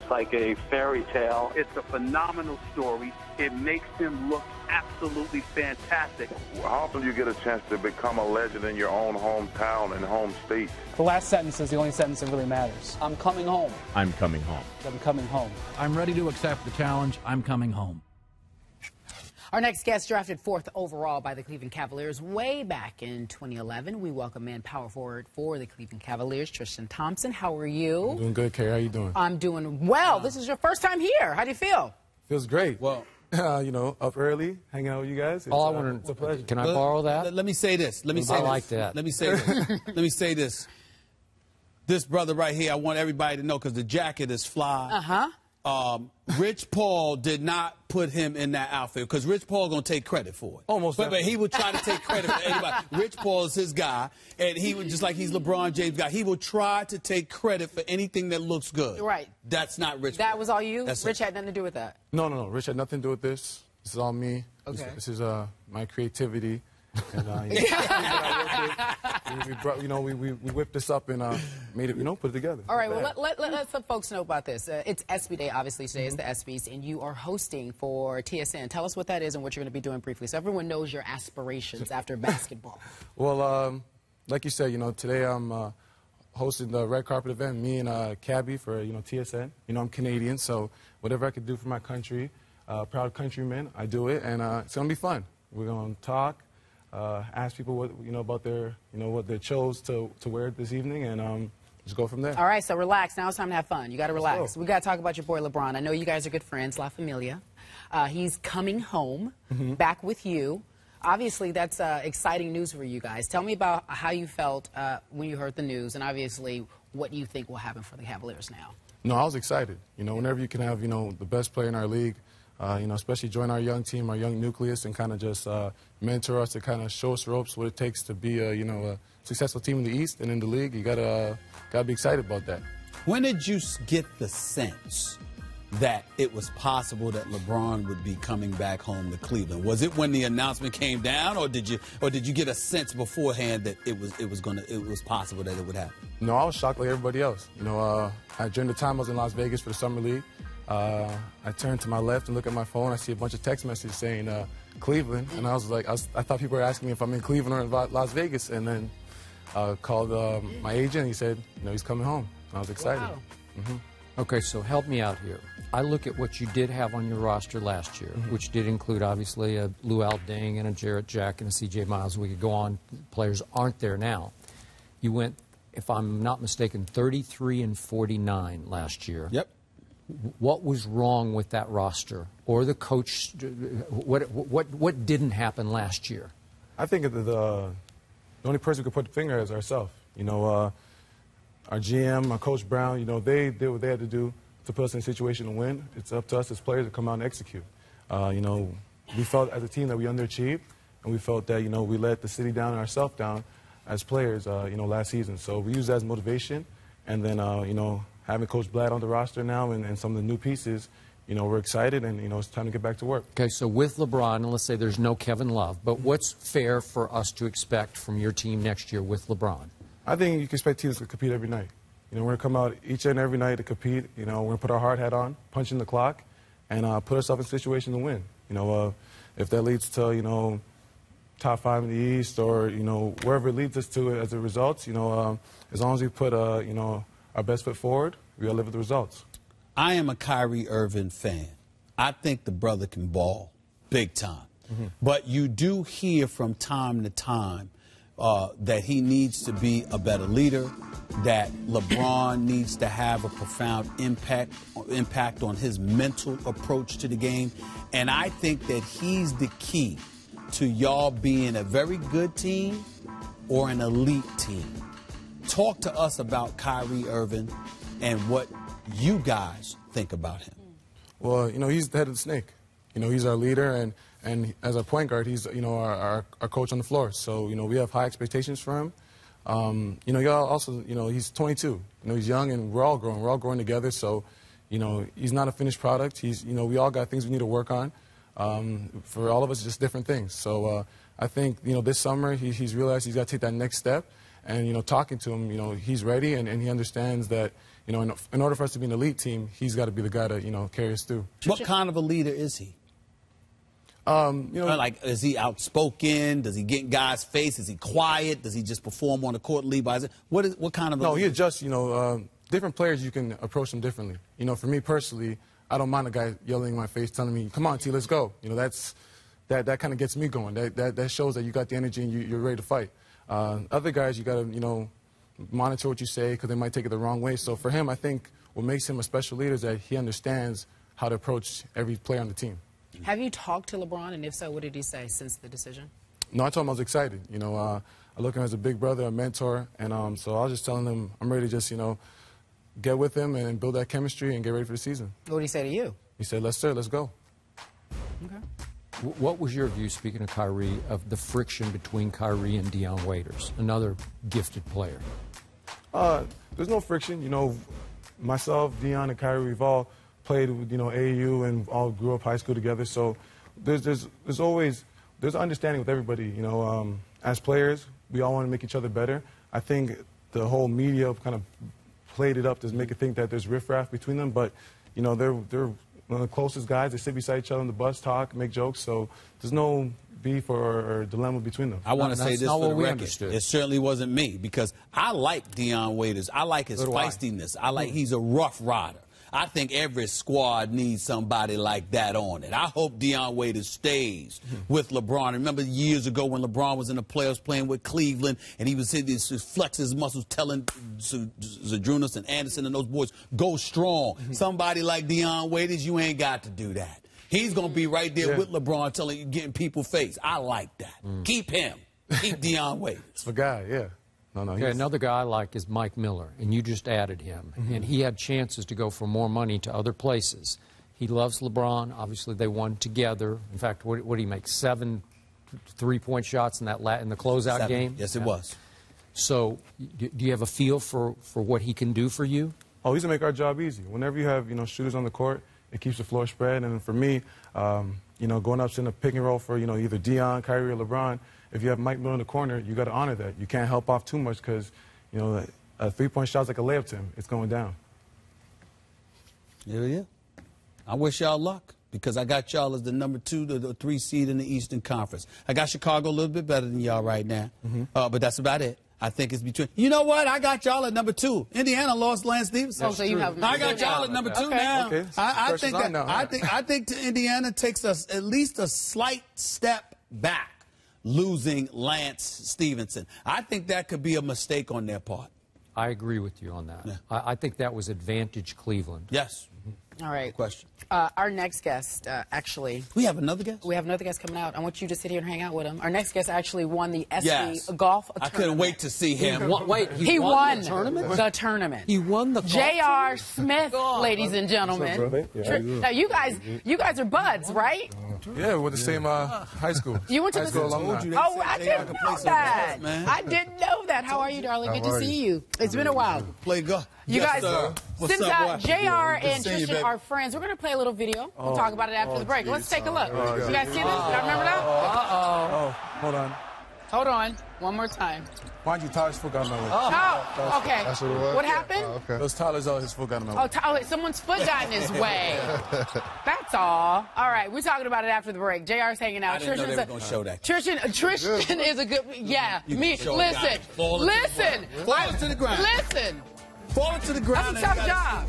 like a fairy tale. It's a phenomenal story. It makes him look absolutely fantastic. How often do you get a chance to become a legend in your own hometown and home state? The last sentence is the only sentence that really matters. I'm coming home. I'm coming home. I'm coming home. I'm ready to accept the challenge. I'm coming home. Our next guest, drafted 4th overall by the Cleveland Cavaliers way back in 2011. We welcome in power forward for the Cleveland Cavaliers, Tristan Thompson. How are you? I'm doing good, Kay. How you doing? I'm doing well. This is your first time here. How do you feel? Feels great. Well, you know, up early, hanging out with you guys. It's a pleasure. Can I borrow that? Let me say this. Let me say I this. like that. Let me say this. Let me say this. This brother right here, I want everybody to know because the jacket is fly. Rich Paul did not put him in that outfit because Rich Paul gonna take credit for it. Almost. But he would try to take credit for anybody. Rich Paul is his guy, and he would, just like he's LeBron James' guy, he will try to take credit for anything that looks good. Right. That's not Rich. That was all you? That's Rich it. had nothing to do with that? No. Rich had nothing to do with this. This is all me. Okay. This is my creativity. And, we whipped this up and made it, put it together. All right, well, let some folks know about this. It's Espn Day, obviously, today is the ESPYs, and you are hosting for TSN. Tell us what that is and what you're going to be doing briefly, so everyone knows your aspirations after basketball. Well, like you said, today I'm hosting the red carpet event, me and Cabby for, TSN. I'm Canadian, so whatever I could do for my country, proud countryman, I do it, and it's going to be fun. We're going to talk. Ask people what about their what they chose to wear this evening, and just go from there. All right, so relax. Now it's time to have fun. You got to relax. Let's go. We got to talk about your boy LeBron. I know you guys are good friends, La Familia. He's coming home, back with you. Obviously, that's exciting news for you guys. Tell me about how you felt when you heard the news, and obviously what you think will happen for the Cavaliers now. No, I was excited. Whenever you can have the best player in our league. Especially join our young team, our young nucleus, and kind of just mentor us to kind of show us ropes what it takes to be a successful team in the East and in the league. You gotta be excited about that. When did you get the sense that it was possible that LeBron would be coming back home to Cleveland? Was it when the announcement came down, or did you get a sense beforehand that it was possible that it would happen? No, I was shocked like everybody else. During the time I was in Las Vegas for the summer league. I turned to my left and look at my phone. I see a bunch of text messages saying Cleveland, and I was like, I thought people were asking me if I'm in Cleveland or in Las Vegas, and then called my agent. He said, he's coming home. I was excited. Wow. Okay, so help me out here. I look at what you did have on your roster last year, which did include, obviously, a Luol Deng and a Jarrett Jack and a C.J. Miles. We could go on. Players aren't there now. You went, if I'm not mistaken, 33-49 last year. Yep. What was wrong with that roster, or the coach? What didn't happen last year? I think the only person who could put the finger is ourselves. Our GM, our Coach Brown. They did what they had to do to put us in a situation to win. It's up to us as players to come out and execute. We felt as a team that we underachieved, and we felt that we let the city down and ourselves down as players. Last season. So we used that as motivation, and then having Coach Blatt on the roster now and some of the new pieces, we're excited, and, it's time to get back to work. Okay, so with LeBron, and let's say there's no Kevin Love, but what's fair for us to expect from your team next year with LeBron? I think you can expect teams to compete every night. We're going to come out each and every night to compete. We're going to put our hard hat on, punch in the clock, and put ourselves in a situation to win. If that leads to, top 5 in the East or, wherever it leads us to as a result, as long as we put, our best foot forward, we gotta live with the results. I am a Kyrie Irving fan. I think the brother can ball big time. But you do hear from time to time that he needs to be a better leader, that LeBron needs to have a profound impact on his mental approach to the game. And I think that he's the key to y'all being a very good team or an elite team. Talk to us about Kyrie Irving and what you guys think about him. Well, he's the head of the snake. He's our leader, and as our point guard, he's, our coach on the floor. So, we have high expectations for him. Y'all also, he's 22. He's young, and we're all growing. We're all growing together. So, he's not a finished product. He's, we all got things we need to work on. For all of us, just different things. So, I think, this summer he's realized he's got to take that next step. And, talking to him, he's ready, and he understands that, you know, in order for us to be an elite team, he's got to be the guy to, you know, carry us through. What kind of a leader is he? You know, like, is he outspoken? Does he get in guys' face? Is he quiet? Does he just perform on the court and lead by his... What kind of a... No, he adjusts, you know, different players, you can approach them differently. You know, for me personally, I don't mind a guy yelling in my face, telling me, come on, T, let's go. You know, that kind of gets me going. That shows that you got the energy and you're ready to fight. Other guys, you got to, you know, monitor what you say because they might take it the wrong way. So for him, I think what makes him a special leader is that he understands how to approach every player on the team. Have you talked to LeBron, and if so, what did he say since the decision? No, I told him I was excited. You know, I look at him as a big brother, a mentor, and so I was just telling him I'm ready to just, you know, get with him and build that chemistry and get ready for the season. What did he say to you? He said, "Let's go." Okay. What was your view, speaking of Kyrie, of the friction between Kyrie and Dion Waiters, another gifted player? There's no friction. You know, myself, Dion, and Kyrie, we've all played with, you know, AAU and all grew up high school together. So there's always understanding with everybody. You know, as players, we all want to make each other better. I think the whole media kind of played it up to make it think that there's riffraff between them, but you know, they're one of the closest guys. They sit beside each other on the bus, talk, make jokes. So there's no beef or dilemma between them. I want to say this for the record. Understood. It certainly wasn't me, because I like Dion Waiters. I like his feistiness. I like he's a rough rider. I think every squad needs somebody like that on it. I hope Dion Waiters stays with LeBron. Remember years ago when LeBron was in the playoffs playing with Cleveland, and he was flexing his muscles, telling Zadrunas and Anderson and those boys, go strong. Somebody like Dion Waiters, you ain't got to do that. He's going to be right there with LeBron, telling you, getting people face. I like that. Keep him. Keep Dion Waiters. It's a guy, yeah. No, Okay, another guy I like is Mike Miller, and you just added him. And he had chances to go for more money to other places. He loves LeBron. Obviously, they won together. In fact, what did he make? 7 3-point shots in in the closeout game? Yes, it was. So, do you have a feel for what he can do for you? Oh, he's going to make our job easy. Whenever you have, you know, shooters on the court, it keeps the floor spread. And for me, you know, going up in a pick and roll for, you know, either Dion, Kyrie, or LeBron, if you have Mike Miller in the corner, you got to honor that. You can't help off too much because, you know, a 3-point shot's like a layup to him. It's going down. Yeah. I wish y'all luck, because I got y'all as the number 2 to the 3 seed in the Eastern Conference. I got Chicago a little bit better than y'all right now, but that's about it. I think it's between. You know what? I got y'all at number 2. Indiana lost Lance Stevenson. So you have I got y'all at number 2 now. Okay. I think Indiana takes us at least a slight step back, losing Lance Stevenson. I think that could be a mistake on their part. I agree with you on that. Yeah. I think that was advantage Cleveland. Yes. All right. Good question. Our next guest, actually... We have another guest? We have another guest coming out. I want you to sit here and hang out with him. Our next guest actually won the Espn golf tournament. I couldn't wait to see him. He won the tournament? The tournament. He won the golf J.R. Smith, ladies and gentlemen. Now, you guys are buds, right? Yeah, we're the same high school. You went to high school alumni. Oh, I didn't know that. I didn't know that. How are you, darling? Good to see you. It's been a while. Play golf. You guys, since JR and Tristan are friends, we're going to play a little video. We'll talk about it after the break. Let's take a look. You guys see this? Y'all remember that? Oh, hold on. Hold on. One more time. Mind you, Tyler's foot got in my way. Oh, okay. That's what it was? What happened? Oh, okay. It was Tyler's, his foot got in my way. Oh, Tyler, someone's foot got in his way. That's all. All right, we're talking about it after the break. JR's hanging out. I didn't know they were going to show that. Tristan is a good, listen. Fall it to the ground. Listen. Fall it to the ground. That's a tough job.